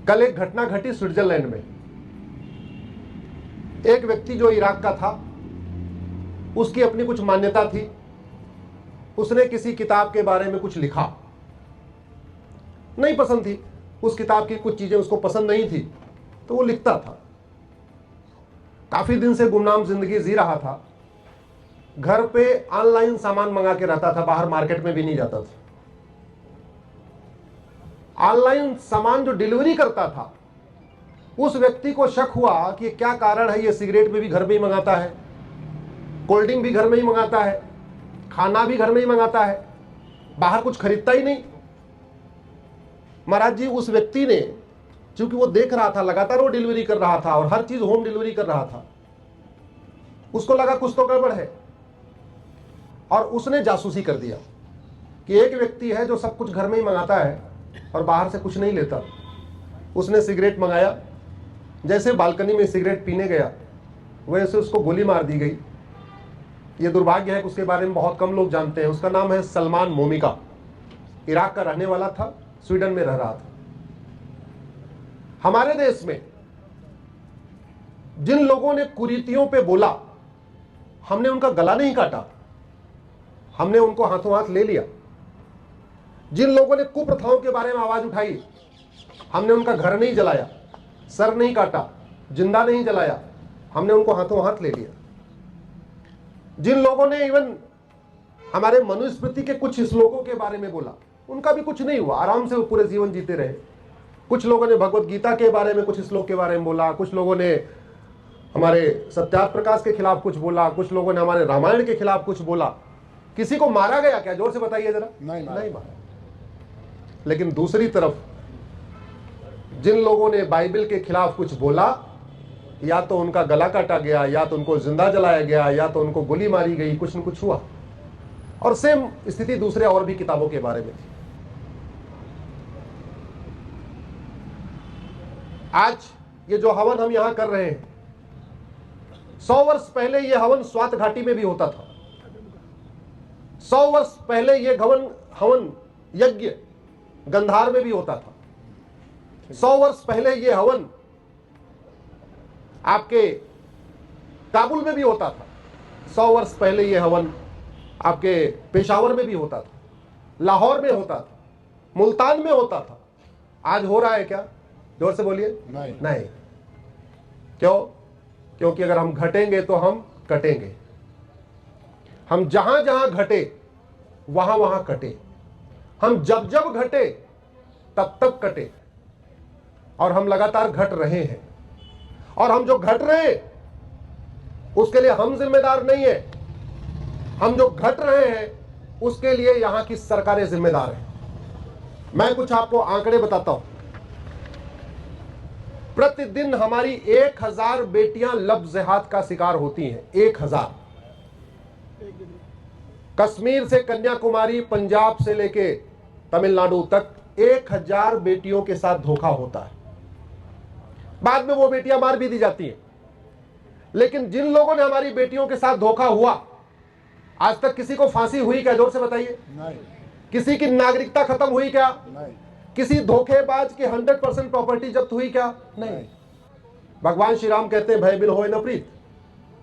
कल एक घटना घटी स्विट्जरलैंड में। एक व्यक्ति जो इराक का था, उसकी अपनी कुछ मान्यता थी। उसने किसी किताब के बारे में कुछ लिखा, नहीं पसंद थी उस किताब की, कुछ चीजें उसको पसंद नहीं थी, तो वो लिखता था। काफी दिन से गुमनाम जिंदगी जी रहा था। घर पे ऑनलाइन सामान मंगा के रहता था, बाहर मार्केट में भी नहीं जाता था। ऑनलाइन सामान जो डिलीवरी करता था, उस व्यक्ति को शक हुआ कि क्या कारण है, ये सिगरेट भी घर में ही मंगाता है, कोल्ड ड्रिंक भी घर में ही मंगाता है, खाना भी घर में ही मंगाता है, बाहर कुछ खरीदता ही नहीं। महाराज जी, उस व्यक्ति ने, क्योंकि वो देख रहा था लगातार वो डिलीवरी कर रहा था और हर चीज होम डिलीवरी कर रहा था, उसको लगा कुछ तो गड़बड़ है, और उसने जासूसी कर दिया कि एक व्यक्ति है जो सब कुछ घर में ही मंगाता है और बाहर से कुछ नहीं लेता। उसने सिगरेट मंगाया, जैसे बालकनी में सिगरेट पीने गया, वैसे उसको गोली मार दी गई। ये दुर्भाग्य है कि उसके बारे में बहुत कम लोग जानते हैं। उसका नाम है सलमान मोमिका। इराक का रहने वाला था, स्वीडन में रह रहा था। हमारे देश में जिन लोगों ने कुरीतियों पे बोला, हमने उनका गला नहीं काटा, हमने उनको हाथों हाथ ले लिया। जिन लोगों ने कुप्रथाओं के बारे में आवाज उठाई, हमने उनका घर नहीं जलाया, सर नहीं काटा, जिंदा नहीं जलाया, हमने उनको हाथों हाथ ले लिया। जिन लोगों ने इवन हमारे मनुस्मृति के कुछ श्लोकों के बारे में बोला, उनका भी कुछ नहीं हुआ, आराम से वो पूरे जीवन जीते रहे। कुछ लोगों ने भगवत गीता के बारे में कुछ श्लोक के बारे में बोला, कुछ लोगों ने हमारे सत्यार्थ प्रकाश के खिलाफ कुछ बोला, कुछ लोगों ने हमारे रामायण के खिलाफ कुछ बोला। किसी को मारा गया क्या? जोर से बताइए जरा। नहीं मारा। लेकिन दूसरी तरफ जिन लोगों ने बाइबल के खिलाफ कुछ बोला, या तो उनका गला काटा गया, या तो उनको जिंदा जलाया गया, या तो उनको गोली मारी गई, कुछ न कुछ हुआ। और सेम स्थिति दूसरे और भी किताबों के बारे में थी। आज ये जो हवन हम यहां कर रहे हैं, 100 वर्ष पहले ये हवन स्वात घाटी में भी होता था। 100 वर्ष पहले ये हवन यज्ञ गंधार में भी होता था। 100 वर्ष पहले ये हवन आपके काबुल में भी होता था। 100 वर्ष पहले ये हवन आपके पेशावर में भी होता था, लाहौर में होता था, मुल्तान में होता था। आज हो रहा है क्या? जोर से बोलिए। नहीं। क्यों? क्योंकि अगर हम घटेंगे तो हम कटेंगे। हम जहां जहां घटे वहां वहां कटे, हम जब जब घटे तब तब कटे, और हम लगातार घट रहे हैं। और हम जो घट रहे हैं उसके लिए हम जिम्मेदार नहीं है, हम जो घट रहे हैं उसके लिए यहां की सरकारें जिम्मेदार हैं। मैं कुछ आपको आंकड़े बताता हूं। प्रतिदिन हमारी 1000 बेटियां लव जिहाद का शिकार होती हैं। 1000। कश्मीर से कन्याकुमारी, पंजाब से लेके तमिलनाडु तक 1000 बेटियों के साथ धोखा होता है। बाद में वो बेटियां मार भी दी जाती हैं। लेकिन जिन लोगों ने हमारी बेटियों के साथ धोखा हुआ, आज तक किसी को फांसी हुई क्या? जोर से बताइए। नहीं। किसी की नागरिकता खत्म हुई क्या? नहीं। किसी धोखेबाज की 100% प्रॉपर्टी जब्त हुई क्या? नहीं। भगवान श्री राम कहते हैं भय बिन होए न प्रीत।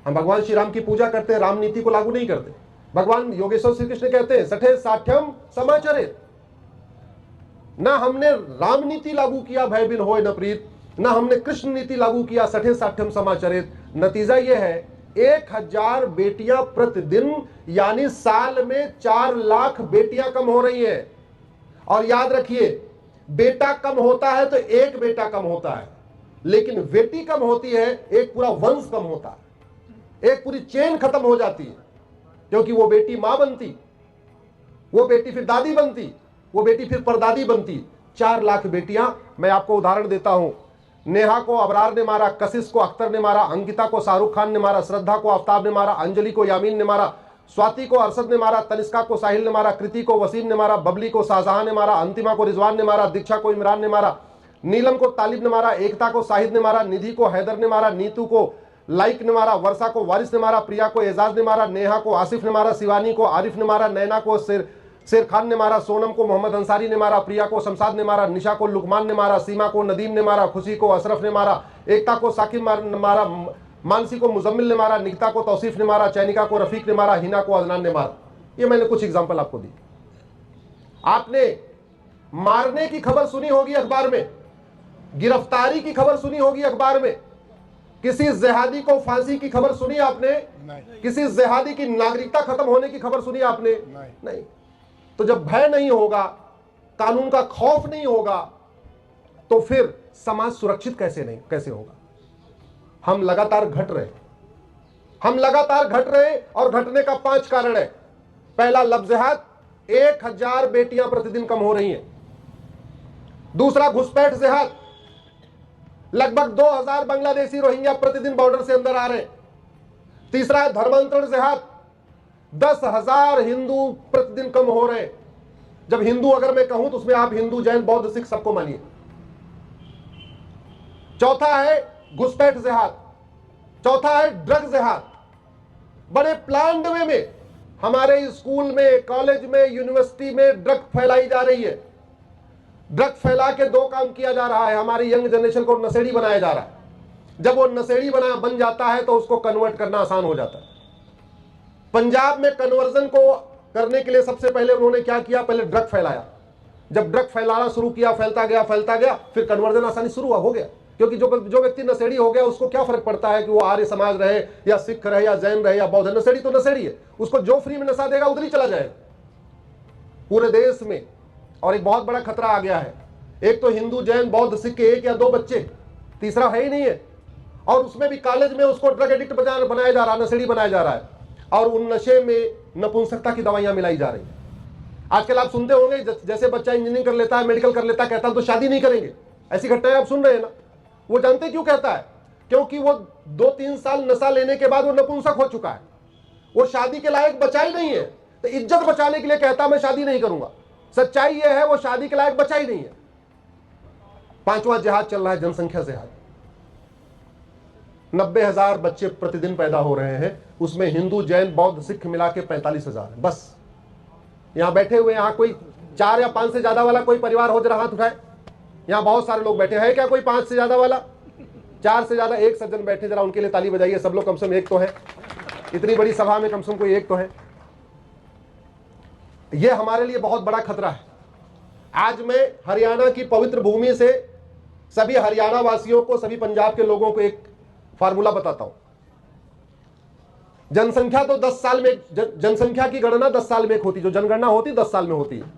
हम भगवान श्री राम की पूजा करते हैं, राम नीति को लागू नहीं करते। भगवान योगेश्वर श्री कृष्ण कहते हैं सठे साठ्यम समाचरित। ना हमने राम नीति लागू किया भय बिन होए न प्रीत, ना हमने कृष्ण नीति लागू किया सठे साठ्यम समाचरित। नतीजा यह है 1000 बेटियां प्रतिदिन, यानी साल में 4 लाख बेटियां कम हो रही हैं। और याद रखिए, बेटा कम होता है तो एक बेटा कम होता है, लेकिन बेटी कम होती है एक पूरा वंश कम होता है, एक पूरी चेन खत्म हो जाती है। क्योंकि वो बेटी मां बनती, वो बेटी फिर दादी बनती, वो बेटी फिर परदादी बनती। 4 लाख बेटियां। मैं आपको उदाहरण देता हूं। नेहा को अबरार ने मारा, कशिश को अख्तर ने मारा, अंकिता को शाहरुख खान ने मारा, श्रद्धा को आफ्ताब ने मारा, अंजलि को यामीन ने मारा, स्वाति को अरशद ने मारा, तनिष्का को साहिल ने मारा, कृति को वसीम ने मारा, बबली को शाहजहां ने मारा, अंतिमा को रिजवान ने मारा, दीक्षा को इमरान ने मारा, नीलम को तालिब ने मारा, एकता को शाहिद ने मारा, निधि को हैदर ने मारा, नीतू को लाइक ने मारा, वर्षा को वारिस ने मारा, प्रिया को एजाज ने मारा, नेहा को आसिफ ने मारा, शिवानी को आरिफ ने मारा, नैना को शेर खान ने मारा, सोनम को मोहम्मद अंसारी ने मारा, प्रिया को शमशाद ने मारा, निशा को लुकमान ने मारा, सीमा को नदीम ने मारा, खुशी को अशरफ ने मारा, एकता को साकिब मारा, मानसी को मुजम्मिल ने मारा, निकिता को तौसीफ ने मारा, चैनिका को रफीक ने मारा, हिना को अदनान ने मारा। ये मैंने कुछ एग्जांपल आपको दी। आपने मारने की खबर सुनी होगी अखबार में, गिरफ्तारी की खबर सुनी होगी अखबार में, किसी जिहादी को फांसी की खबर सुनी आपने? किसी जिहादी की नागरिकता खत्म होने की खबर सुनी आपने? नहीं। तो जब भय नहीं होगा, कानून का खौफ नहीं होगा, तो फिर समाज सुरक्षित कैसे होगा? हम लगातार घट रहे और घटने का 5 कारण है। पहला, लफ्ज़-ए-जिहाद, 1000 बेटियां प्रतिदिन कम हो रही हैं। दूसरा, घुसपैठ जिहाद, लगभग 2000 बांग्लादेशी रोहिंग्या प्रतिदिन बॉर्डर से अंदर आ रहे हैं। तीसरा है धर्मांतरण जिहाद, 10,000 हिंदू प्रतिदिन कम हो रहे हैं। जब हिंदू अगर मैं कहूं तो उसमें आप हिंदू, जैन, बौद्ध, सिख सबको मानिए। चौथा है घुसपैठ जिहाद। चौथा है ड्रग जिहाद। बड़े प्लान्ड वे में हमारे स्कूल में, कॉलेज में, यूनिवर्सिटी में ड्रग फैलाई जा रही है। ड्रग फैला के 2 काम किया जा रहा है, हमारी यंग जनरेशन को नशेड़ी बनाया जा रहा है। जब वो नशेड़ी बन जाता है तो उसको कन्वर्ट करना आसान हो जाता है। पंजाब में कन्वर्जन को करने के लिए सबसे पहले उन्होंने क्या किया? पहले ड्रग फैलाया। जब ड्रग फैलाना शुरू किया, फैलता गया, फिर कन्वर्जन आसानी शुरू हो गया। क्योंकि जो व्यक्ति नशेड़ी हो गया, उसको क्या फर्क पड़ता है कि वो आर्य समाज रहे या सिख रहे या जैन रहे या बौद्ध? नशेड़ी तो नशेड़ी है, उसको जो फ्री में नशा देगा उधर ही चला जाएगा। पूरे देश में और एक बहुत बड़ा खतरा आ गया है। एक तो हिंदू, जैन, बौद्ध, सिख के 1 या 2 बच्चे, तीसरा है ही नहीं है। और उसमें भी कॉलेज में उसको ड्रग एडिक्ट बनाया जा रहा है, नशेड़ी बनाया जा रहा है। और उन नशे में नपुंसकता की दवाइयां मिलाई जा रही है। आजकल आप सुनते होंगे, जैसे बच्चा इंजीनियरिंग कर लेता है, मेडिकल कर लेता है, कहता है तो शादी नहीं करेंगे। ऐसी घटनाएं आप सुन रहे हैं ना। वो जानते क्यों कहता है? क्योंकि वो 2-3 साल नशा लेने के बाद वो नपुंसक हो चुका है, वो शादी के लायक बचा ही नहीं है। तो इज्जत बचाने के लिए कहता मैं शादी नहीं करूंगा। सच्चाई यह है वो शादी के लायक बचा ही नहीं है। 5वां जिहाद चल रहा है, जनसंख्या जिहाद। 90,000 बच्चे प्रतिदिन पैदा हो रहे हैं, उसमें हिंदू, जैन, बौद्ध, सिख मिला के 45,000 है बस। यहां बैठे हुए, यहां कोई 4 या 5 से ज्यादा वाला कोई परिवार हो, जरा हाथ उठाए। यहां बहुत सारे लोग बैठे हैं, क्या कोई 5 से ज्यादा वाला? 4 से ज्यादा? एक सज्जन बैठे, जरा उनके लिए ताली बजाइए। सब लोग, कम से कम एक तो है। इतनी बड़ी सभा में कम से कम कोई एक तो है। यह हमारे लिए बहुत बड़ा खतरा है। आज मैं हरियाणा की पवित्र भूमि से सभी हरियाणा वासियों को, सभी पंजाब के लोगों को एक फार्मूला बताता हूं। जनसंख्या तो 10 साल में, जनसंख्या की गणना 10 साल में एक होती, जो जनगणना होती 10 साल में होती है।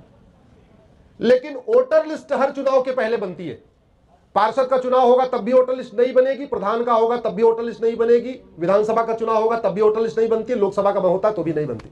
लेकिन वोटर लिस्ट हर चुनाव के पहले बनती है। पार्षद का चुनाव होगा तब भी वोटर लिस्ट नहीं बनेगी, प्रधान का होगा तब भी वोटर लिस्ट नहीं बनेगी, विधानसभा का चुनाव होगा तब भी वोटर लिस्ट नहीं बनती, लोकसभा का होता तो भी नहीं बनती।